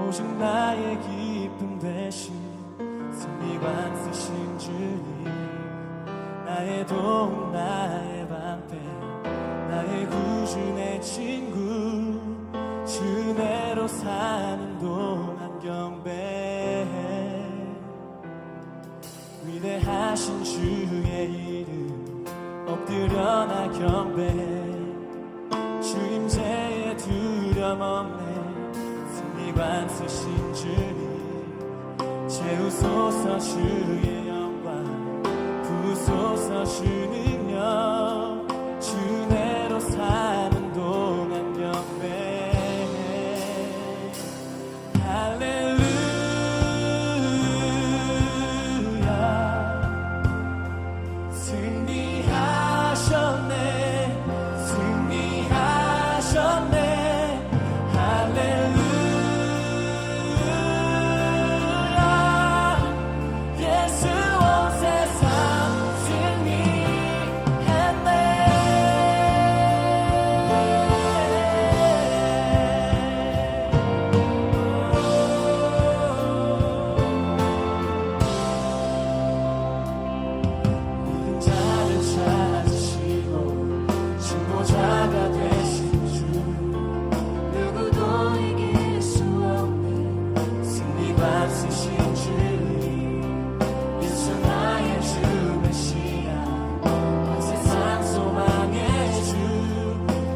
오직 나의 기쁨 대신 승리관 쓰신 주님, 나의 도움 나의 방패 나의 구주 내 친구, 주 내로 사는 동안 경배해. 위대하신 주의 이름 엎드려 나 경배해. 주 임재에 두려움 없네. 승리관 쓰신 주님, 채우소서 주의 영광 주옵소서 주는요 주내로 사는 동안 경배 할렐루야 승리하셨네 승리하셨네 할렐루야 예수 온 세상 승리했네 믿은 자를 찾으시고 중보자가 되신 주 누구도 이길 수 없는 승리가 쓰신 주님 예수 나의 주 메시아 온 세상 소망의 주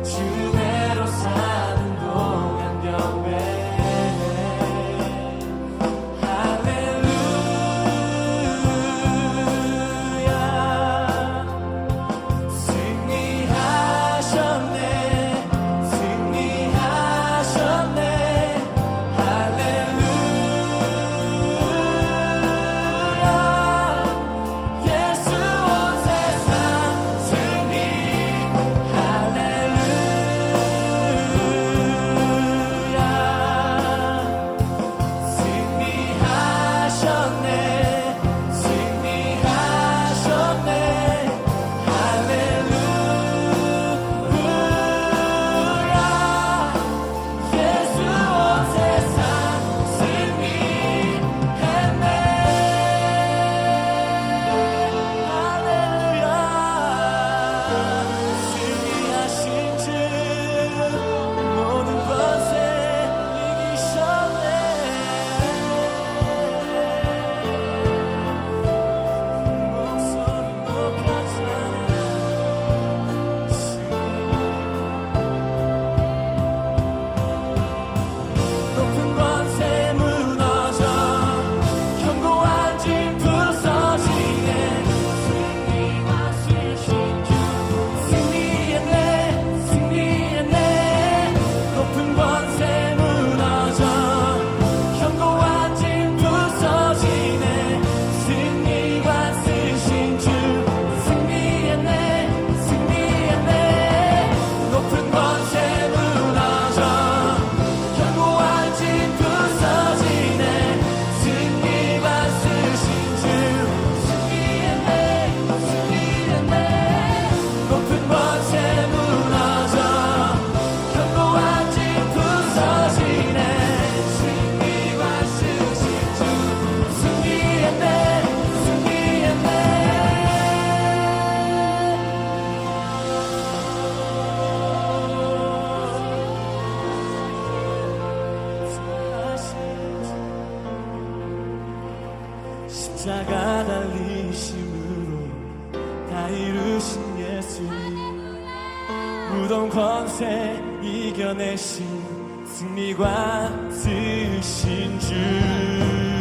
주대로 사는 동안 경배 할렐루야 승리하셨네 승리하셨네 할렐루야 예수 온 세상 승리 할렐루야 승리하셨네 승리하셨네 할렐루야 예수 온 세상 승리했네 할렐루야 승리하신 주 모든 권세 이기셨네 목소리 높여잖아 높은 권세 무너져 견고한 집 부서지네 승리와 쓰신 주 승리했네 승리했네 높은 권세 무너져 견고한 집 부서지네 승리와 쓰신 주 승리했네 승리했네 높은 권세 무너져 견고한 집 부서지네 승리와 쓰신 주 승리했네 승리했네 높은 권세 무너져 견고한 집 부서지네 승리와 쓰신 주 승리했네 승리했네 십자가 달리심으로 다 이루신 예수님 무덤 권세 이겨내신 승리가 쓰신 주님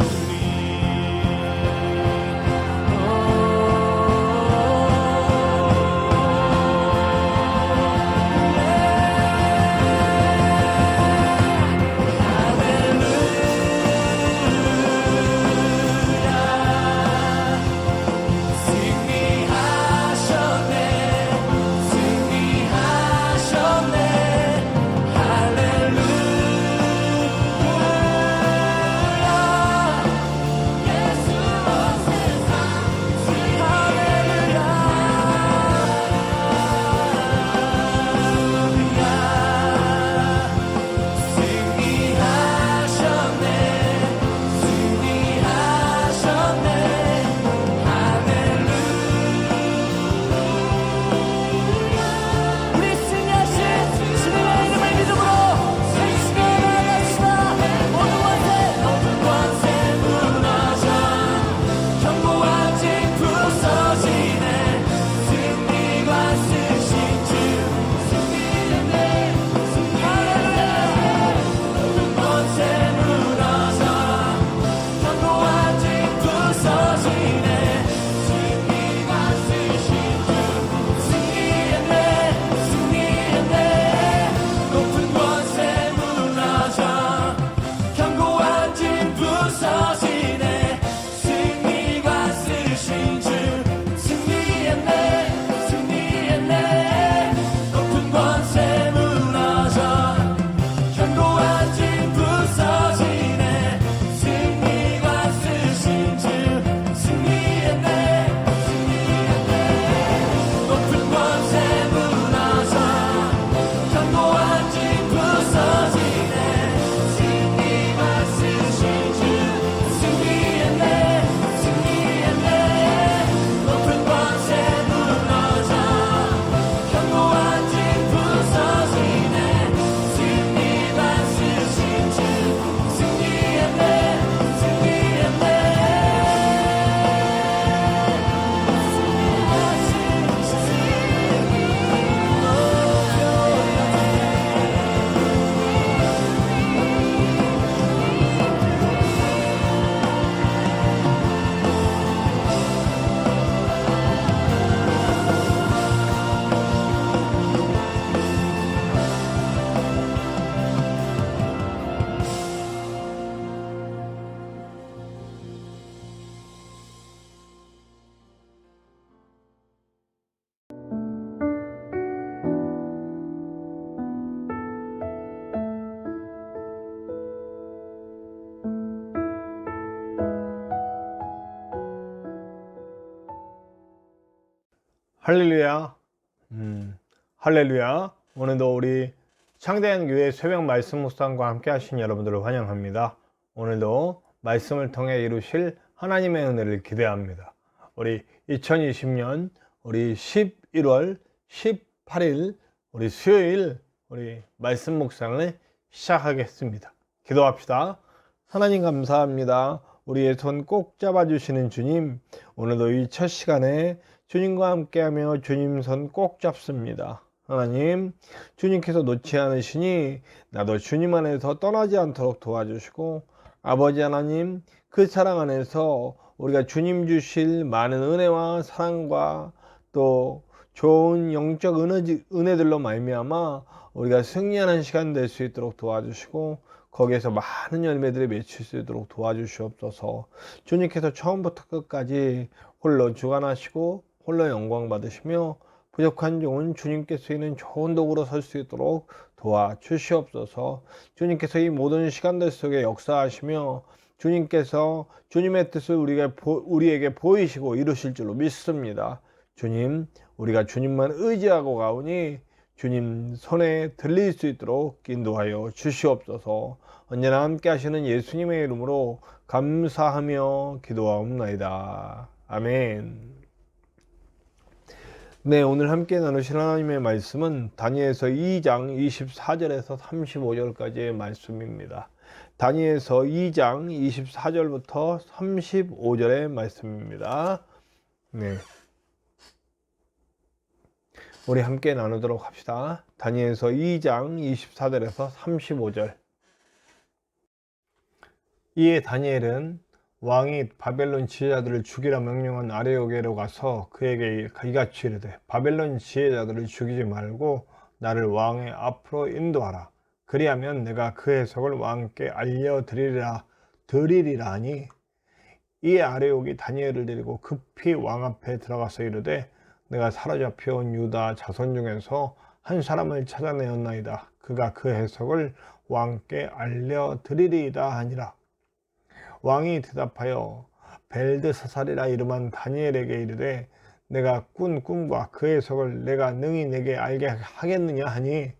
승리하셨네 승리하셨네 할렐루야 할렐루야. 할렐루야. 오늘도 우리 창대한 교회 새벽 말씀 묵상과 함께 하신 여러분들을 환영합니다. 오늘도 말씀을 통해 이루실 하나님의 은혜를 기대합니다. 우리 2020년 우리 11월 18일 우리 수요일 우리 말씀 묵상을 시작하겠습니다. 기도합시다. 하나님 감사합니다. 우리의 손 꼭 잡아주시는 주님, 오늘도 이 첫 시간에 주님과 함께하며 주님 손 꼭 잡습니다. 하나님, 주님께서 놓지 않으시니 나도 주님 안에서 떠나지 않도록 도와주시고, 아버지 하나님, 그 사랑 안에서 우리가 주님 주실 많은 은혜와 사랑과 또 좋은 영적 은혜들로 말미암아 우리가 승리하는 시간 될 수 있도록 도와주시고, 거기에서 많은 열매들이 맺힐 수 있도록 도와주시옵소서. 주님께서 처음부터 끝까지 홀로 주관하시고 홀로 영광 받으시며 부족한 종은 주님께 쓰이는 좋은 도구로 설 수 있도록 도와주시옵소서. 주님께서 이 모든 시간들 속에 역사하시며 주님께서 주님의 뜻을 우리에게 보이시고 이루실 줄로 믿습니다. 주님, 우리가 주님만 의지하고 가오니 주님 손에 들릴 수 있도록 인도하여 주시옵소서. 언제나 함께 하시는 예수님의 이름으로 감사하며 기도하옵나이다. 아멘. 네, 오늘 함께 나누실 하나님의 말씀은 다니엘서 2장 24절에서 35절까지의 말씀입니다. 다니엘서 2장 24절부터 35절의 말씀입니다. 네. 우리 함께 나누도록 합시다. 다니엘서 2장 24절에서 35절. 이에 다니엘은 왕이 바벨론 지혜자들을 죽이라 명령한 아레오게로 가서 그에게 이같이 이르되, 바벨론 지혜자들을 죽이지 말고 나를 왕의 앞으로 인도하라. 그리하면 내가 그 해석을 왕께 알려드리리라 하니, 이에 아레옥이 다니엘을 데리고 급히 왕 앞에 들어가서 이르되, 내가 사로잡혀온 유다 자손 중에서 한 사람을 찾아내었나이다. 그가 그 해석을 왕께 알려드리리이다 하니라. 왕이 대답하여 벨드사살이라 이름한 다니엘에게 이르되, 내가 꾼 꿈과 그 해석을 내가 능히 내게 알게 하겠느냐 하니,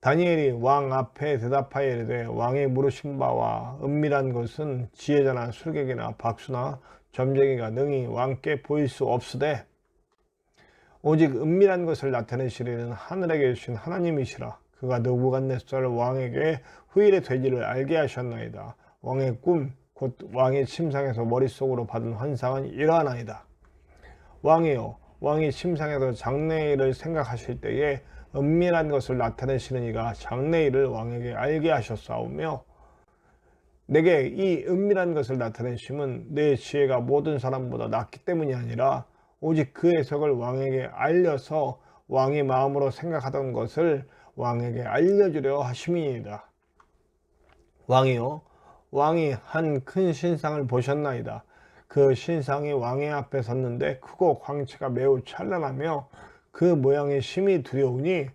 다니엘이 왕 앞에 대답하여 이르되, 왕이 물으신 바와 은밀한 것은 지혜자나 술객이나 박수나 점쟁이가 능히 왕께 보일 수 없으되 오직 은밀한 것을 나타내시리는 하늘에 계신 하나님이시라. 그가 느부갓네살 왕에게 후일의 되지를 알게 하셨나이다. 왕의 꿈 곧 왕의 침상에서 머릿속으로 받은 환상은 이러하나이다. 왕이여, 왕이 침상에서 장래일을 생각하실 때에 은밀한 것을 나타내시는 이가 장래일을 왕에게 알게 하셨사오며, 내게 이 은밀한 것을 나타내심은 내 지혜가 모든 사람보다 낫기 때문이 아니라 오직 그 해석을 왕에게 알려서 왕이 마음으로 생각하던 것을 왕에게 알려주려 하심이니이다. 왕이요, 왕이 한 큰 신상을 보셨나이다. 그 신상이 왕의 앞에 섰는데 크고 광채가 매우 찬란하며 그 모양이 심히 두려우니,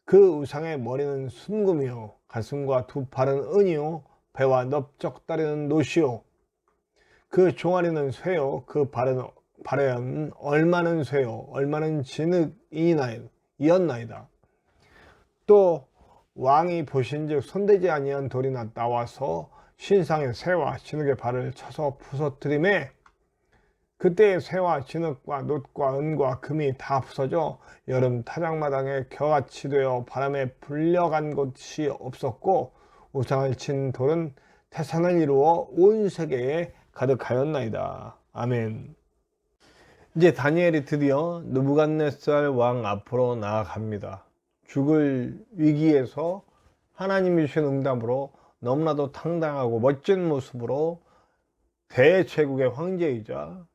그 우상의 머리는 순금이요, 가슴과 두 팔은 은이요, 배와 넓적다리는 노시요, 그 종아리는 쇠요, 그 발에는 얼마는 쇠요, 얼마는 진흙이었나이다. 또 왕이 보신즉 손대지 아니한 돌이 나와서 신상의 쇠와 진흙의 발을 쳐서 부서뜨리매, 그때의 쇠와 진흙과 놋과 은과 금이 다 부서져 여름 타작마당에 겨같이 되어 바람에 불려간 곳이 없었고, 우상을 친 돌은 태산을 이루어 온 세계에 가득하였나이다. 아멘. 이제 다니엘이 드디어 느부갓네살 왕 앞으로 나아갑니다. 죽을 위기에서 하나님이 주신 응답으로 너무나도 당당하고 멋진 모습으로 대제국의 황제이자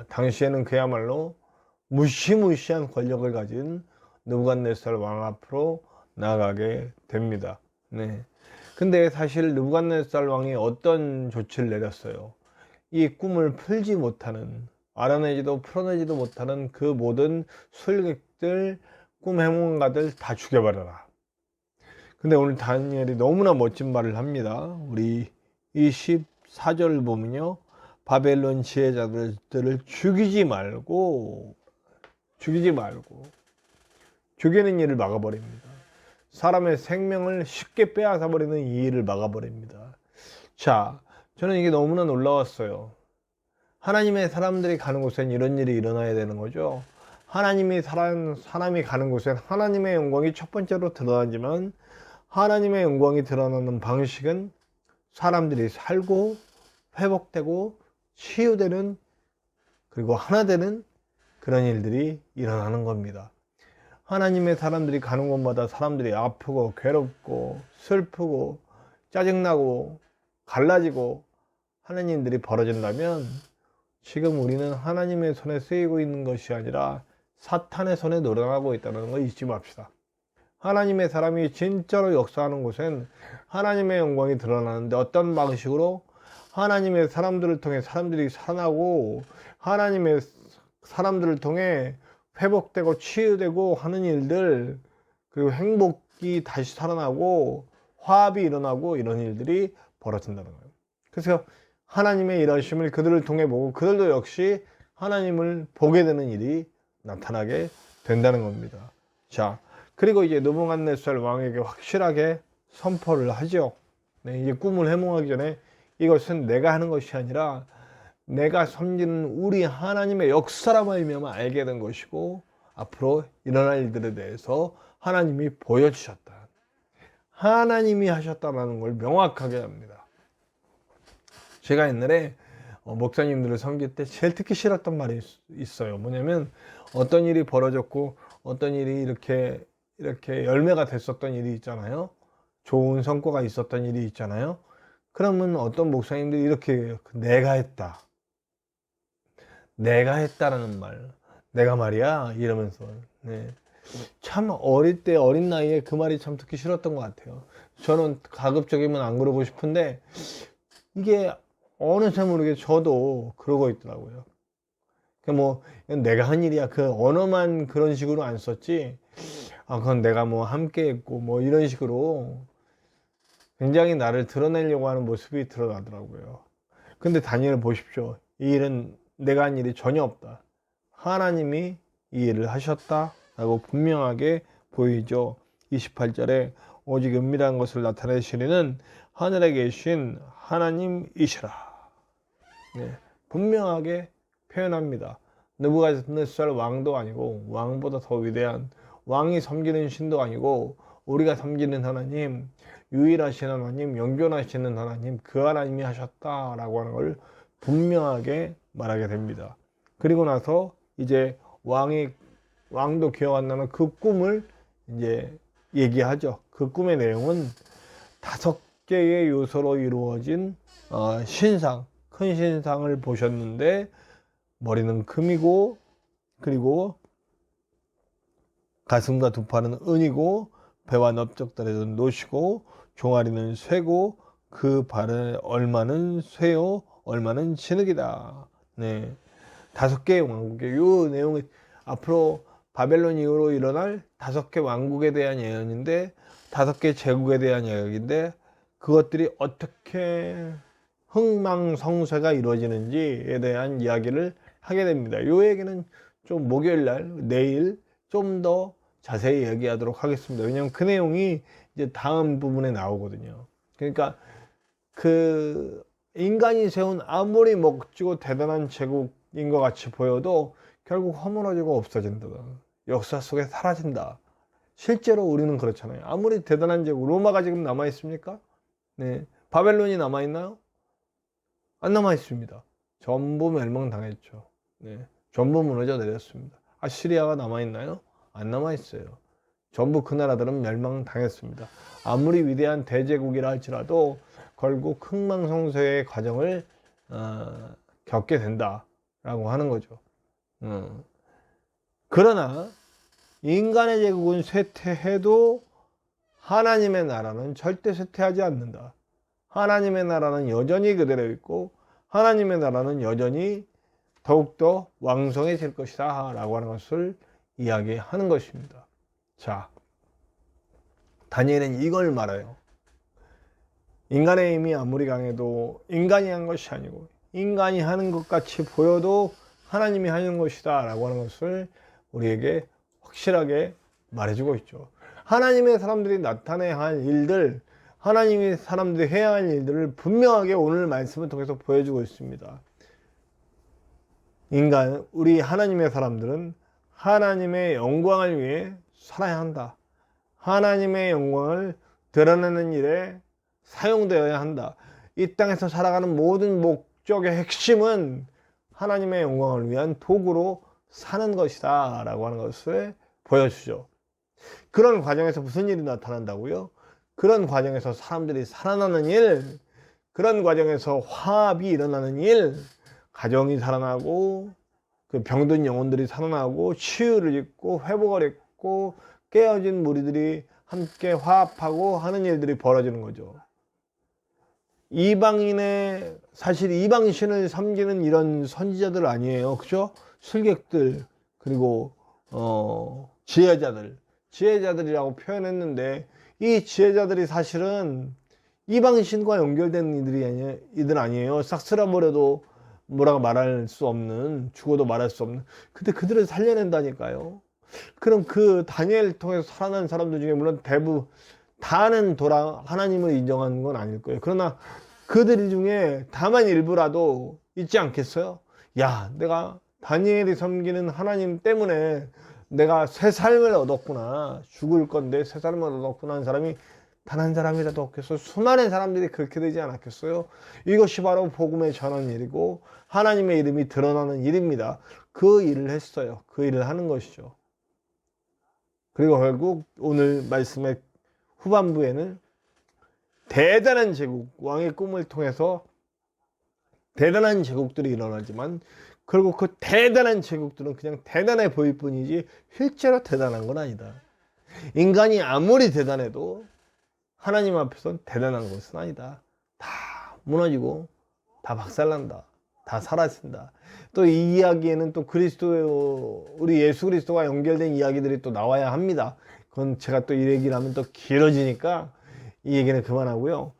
당시에는 그야말로 무시무시한 권력을 가진 느부갓네살 왕 앞으로 나아가게 됩니다. 네. 근데 사실 느부갓네살 왕이 어떤 조치를 내렸어요? 이 꿈을 풀지 못하는, 알아내지도 풀어내지도 못하는 그 모든 술객들, 꿈 해몽가들 다 죽여버려라. 근데 오늘 다니엘이 너무나 멋진 말을 합니다. 우리 24절 보면요, 바벨론 지혜자들을 죽이지 말고 죽이는 일을 막아버립니다. 사람의 생명을 쉽게 빼앗아 버리는 이 일을 막아버립니다. 자, 저는 이게 너무나 놀라웠어요. 하나님의 사람들이 가는 곳엔 이런 일이 일어나야 되는 거죠. 사람이 가는 곳엔 하나님의 영광이 첫 번째로 드러나지만, 하나님의 영광이 드러나는 방식은 사람들이 살고 회복되고 치유되는, 그리고 하나 되는 그런 일들이 일어나는 겁니다. 하나님의 사람들이 가는 곳마다 사람들이 아프고 괴롭고 슬프고 짜증나고 갈라지고 하는 일들이 벌어진다면, 지금 우리는 하나님의 손에 쓰이고 있는 것이 아니라 사탄의 손에 노력하고 있다는 걸 잊지 맙시다. 하나님의 사람이 진짜로 역사하는 곳엔 하나님의 영광이 드러나는데, 어떤 방식으로? 하나님의 사람들을 통해 사람들이 살아나고, 하나님의 사람들을 통해 회복되고 치유되고 하는 일들, 그리고 행복이 다시 살아나고 화합이 일어나고 이런 일들이 벌어진다는 거예요. 그래서 하나님의 일하심을 그들을 통해 보고, 그들도 역시 하나님을 보게 되는 일이 나타나게 된다는 겁니다. 자, 그리고 이제 느부갓네살 왕에게 확실하게 선포를 하죠. 네, 이제 꿈을 해몽하기 전에 이것은 내가 하는 것이 아니라 내가 섬기는 우리 하나님의 역사라 말미암아 알게 된 것이고, 앞으로 일어날 일들에 대해서 하나님이 보여주셨다, 하나님이 하셨다라는 걸 명확하게 합니다. 제가 옛날에 목사님들을 섬길 때 제일 듣기 싫었던 말이 있어요. 뭐냐면, 어떤 일이 벌어졌고 어떤 일이 이렇게 열매가 됐었던 일이 있잖아요. 좋은 성과가 있었던 일이 있잖아요. 그러면 어떤 목사님들이 이렇게 해요. 내가 했다라는 말, 내가 말이야 이러면서. 네. 참 어릴 때, 어린 나이에 그 말이 참 듣기 싫었던 것 같아요. 저는 가급적이면 안 그러고 싶은데, 이게 어느새 모르게 저도 그러고 있더라고요. 뭐 내가 한 일이야, 그 언어만 그런 식으로 안 썼지, 그건 내가 뭐 함께 했고 뭐 이런 식으로 굉장히 나를 드러내려고 하는 모습이 드러나더라고요. 근데 다니엘을 보십시오. 이 일은 내가 한 일이 전혀 없다, 하나님이 이 일을 하셨다 라고 분명하게 보이죠. 28절에 오직 은밀한 것을 나타내시리는 하늘에 계신 하나님이시라. 네, 분명하게 표현합니다. 느부갓네살 왕도 아니고, 왕보다 더 위대한, 왕이 섬기는 신도 아니고, 우리가 섬기는 하나님, 유일하신 하나님, 영존하시는 하나님, 그 하나님이 하셨다라고 하는 걸 분명하게 말하게 됩니다. 그리고 나서 이제 왕도 기억 안 나는 그 꿈을 이제 얘기하죠. 그 꿈의 내용은 5개의 요소로 이루어진 신상, 큰 신상을 보셨는데, 머리는 금이고, 그리고 가슴과 두 팔은 은이고, 배와 넓적다리는 노시고, 종아리는 쇠고, 그 발에 얼마는 쇠요, 얼마는 진흙이다. 네, 5개의 왕국의 요 내용이 앞으로 바벨론 이후로 일어날 5개 왕국에 대한 예언인데, 5개 제국에 대한 예언인데, 그것들이 어떻게 흥망성쇠가 이루어지는지에 대한 이야기를 하게 됩니다. 요 얘기는 좀 목요일날, 내일 좀 더 자세히 얘기하도록 하겠습니다. 왜냐하면 그 내용이 이제 다음 부분에 나오거든요. 그러니까 그 인간이 세운 아무리 멋지고 대단한 제국인 것 같이 보여도 결국 허물어지고 없어진다, 역사 속에 사라진다. 실제로 우리는 그렇잖아요. 아무리 대단한 제국, 로마가 지금 남아 있습니까? 네, 바벨론이 남아 있나요? 안 남아 있습니다. 전부 멸망당했죠. 네, 전부 무너져 내렸습니다. 아시리아가 남아 있나요? 안 남아 있어요. 전부 그 나라들은 멸망당했습니다. 아무리 위대한 대제국이라 할지라도 결국 흥망성쇠의 과정을 겪게 된다라고 하는 거죠. 그러나 인간의 제국은 쇠퇴해도 하나님의 나라는 절대 쇠퇴하지 않는다. 하나님의 나라는 여전히 그대로 있고, 하나님의 나라는 여전히 더욱더 왕성해질 것이다 라고 하는 것을 이야기하는 것입니다. 자, 다니엘은 이걸 말해요. 인간의 힘이 아무리 강해도 인간이 한 것이 아니고, 인간이 하는 것 같이 보여도 하나님이 하는 것이다 라고 하는 것을 우리에게 확실하게 말해주고 있죠. 하나님의 사람들이 나타내야 할 일들, 하나님의 사람들이 해야 할 일들을 분명하게 오늘 말씀을 통해서 보여주고 있습니다. 우리 하나님의 사람들은 하나님의 영광을 위해 살아야 한다. 하나님의 영광을 드러내는 일에 사용되어야 한다. 이 땅에서 살아가는 모든 목적의 핵심은 하나님의 영광을 위한 도구로 사는 것이다 라고 하는 것을 보여주죠. 그런 과정에서 무슨 일이 나타난다고요? 그런 과정에서 사람들이 살아나는 일, 그런 과정에서 화합이 일어나는 일, 가정이 살아나고 그 병든 영혼들이 살아나고 치유를 입고 회복을 입고 깨어진 무리들이 함께 화합하고 하는 일들이 벌어지는 거죠. 사실 이방신을 섬기는 이런 선지자들 아니에요. 그죠? 술객들, 그리고 지혜자들이라고 표현했는데, 이 지혜자들이 사실은 이방신과 연결된 이들 아니에요. 싹 쓸어버려도 뭐라고 말할 수 없는, 죽어도 말할 수 없는. 근데 그들을 살려낸다니까요. 그럼 그 다니엘을 통해서 살아난 사람들 중에 물론 다는 하나님을 인정하는 건 아닐 거예요. 그러나 그들 중에 다만 일부라도 있지 않겠어요? 야, 내가 다니엘이 섬기는 하나님 때문에 내가 새 삶을 얻었구나. 죽을 건데 새 삶을 얻었구나 하는 사람이 단 한 사람이라도 없겠어요? 수많은 사람들이 그렇게 되지 않았겠어요? 이것이 바로 복음의 전하는 일이고 하나님의 이름이 드러나는 일입니다. 그 일을 했어요. 그 일을 하는 것이죠. 그리고 결국 오늘 말씀의 후반부에는 대단한 제국, 왕의 꿈을 통해서 대단한 제국들이 일어나지만 결국 그 대단한 제국들은 그냥 대단해 보일 뿐이지 실제로 대단한 건 아니다. 인간이 아무리 대단해도 하나님 앞에서는 대단한 것은 아니다. 다 무너지고 다 박살난다. 다 사라진다. 또 이 이야기에는 또 우리 예수 그리스도와 연결된 이야기들이 또 나와야 합니다. 그건 제가 또 이 얘기를 하면 또 길어지니까 이 얘기는 그만하고요.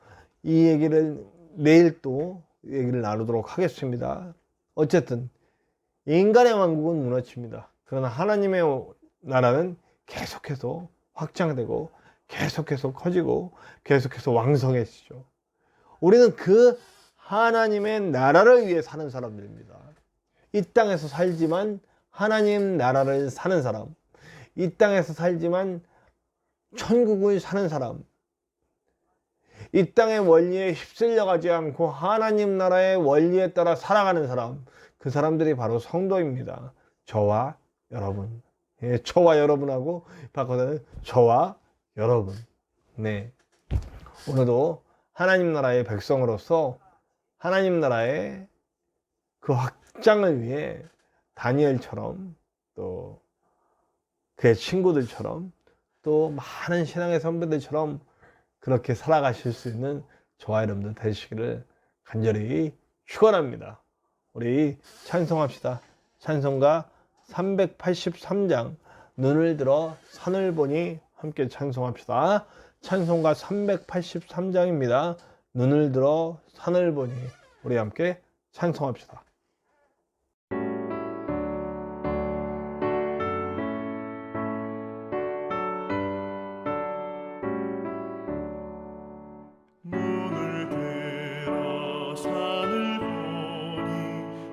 이 얘기를 내일 또 얘기를 나누도록 하겠습니다. 어쨌든 인간의 왕국은 무너집니다. 그러나 하나님의 나라는 계속해서 확장되고 계속해서 커지고 계속해서 왕성해지죠. 우리는 그 하나님의 나라를 위해 사는 사람들입니다. 이 땅에서 살지만 하나님 나라를 사는 사람, 이 땅에서 살지만 천국을 사는 사람, 이 땅의 원리에 휩쓸려 가지 않고 하나님 나라의 원리에 따라 살아가는 사람, 그 사람들이 바로 성도입니다. 저와 여러분. 예, 저와 여러분하고 바꿔서는 저와 여러분. 네. 오늘도 하나님 나라의 백성으로서 하나님 나라의 그 확장을 위해 다니엘처럼 또 그의 친구들처럼 또 많은 신앙의 선배들처럼 그렇게 살아가실 수 있는 저와 여러분들 되시기를 간절히 축원합니다. 우리 찬송합시다. 찬송가 383장 눈을 들어 산을 보니 함께 찬송합시다. 찬송가 383장입니다. 눈을 들어 산을 보니 우리 함께 찬송합시다. 눈을 들어 산을 보니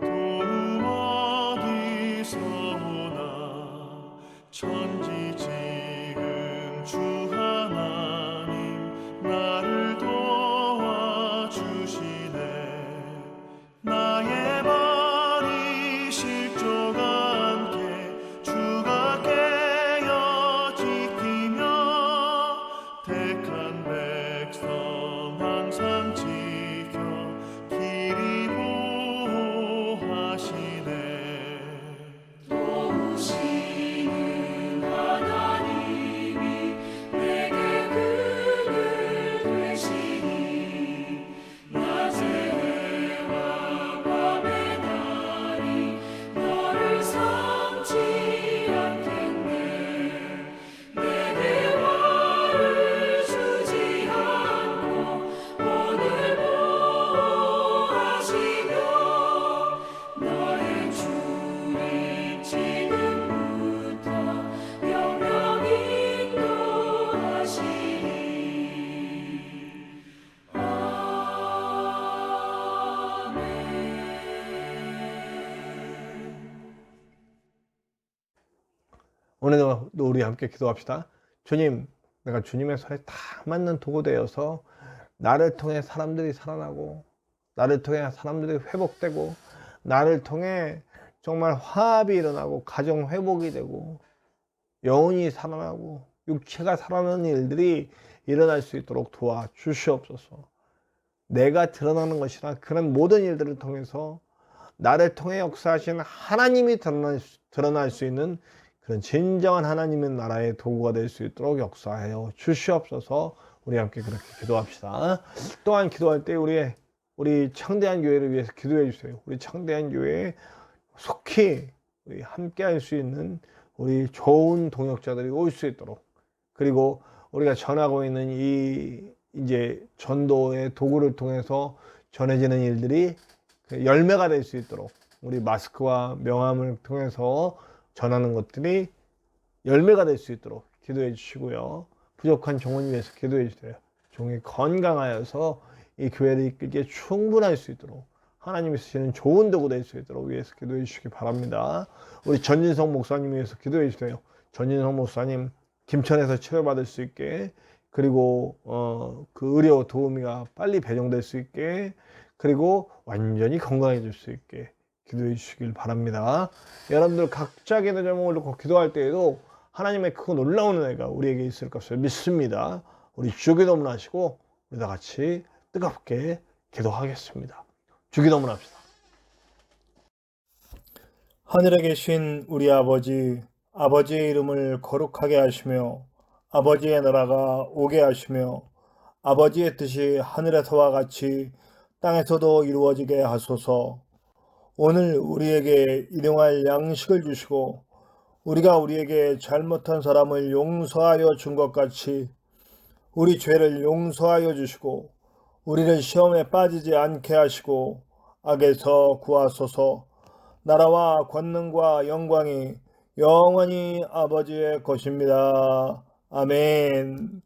도움 어디서 오나 천지지은 주 하나님 나를 도와주시네. 나의 발이 실족 않게 주가 깨어 지키며 택한 백성 항상 지켜 길이 보호하시네. 도우시는 하나님 오늘도 우리 함께 기도합시다. 주님, 내가 주님의 손에 다 맞는 도구 되어서 나를 통해 사람들이 살아나고, 나를 통해 사람들이 회복되고, 나를 통해 정말 화합이 일어나고, 가정 회복이 되고, 영혼이 살아나고, 육체가 살아나는 일들이 일어날 수 있도록 도와주시옵소서. 내가 드러나는 것이나 그런 모든 일들을 통해서 나를 통해 역사하신 하나님이 드러날 수 있는 그런 진정한 하나님의 나라의 도구가 될 수 있도록 역사하여 주시옵소서. 우리 함께 그렇게 기도합시다. 또한 기도할 때 우리 창대한 교회를 위해서 기도해 주세요. 우리 창대한 교회에 속히 우리 함께 할 수 있는 우리 좋은 동역자들이 올 수 있도록, 그리고 우리가 전하고 있는 이 이제 전도의 도구를 통해서 전해지는 일들이 열매가 될 수 있도록, 우리 마스크와 명함을 통해서 전하는 것들이 열매가 될 수 있도록 기도해 주시고요. 부족한 종을 위해서 기도해 주세요. 종이 건강하여서 이 교회를 이끌기에 충분할 수 있도록, 하나님이 쓰시는 좋은 도구 될 수 있도록 위해서 기도해 주시기 바랍니다. 우리 전진성 목사님 위해서 기도해 주세요. 전진성 목사님 김천에서 치료받을 수 있게, 그리고 그 의료 도우미가 빨리 배정될 수 있게, 그리고 완전히 건강해질 수 있게 기도해 주시길 바랍니다. 여러분들 각자 기도 제목을 놓고 기도할 때에도 하나님의 크고 놀라운 은혜가 우리에게 있을 것을 믿습니다. 우리 주기도문 하시고 우리 다 같이 뜨겁게 기도하겠습니다. 주기도문 합시다. 하늘에 계신 우리 아버지, 아버지의 이름을 거룩하게 하시며 아버지의 나라가 오게 하시며 아버지의 뜻이 하늘에서와 같이 땅에서도 이루어지게 하소서. 오늘 우리에게 일용할 양식을 주시고 우리가 우리에게 잘못한 사람을 용서하여 준 것 같이 우리 죄를 용서하여 주시고 우리를 시험에 빠지지 않게 하시고 악에서 구하소서. 나라와 권능과 영광이 영원히 아버지의 것입니다. 아멘.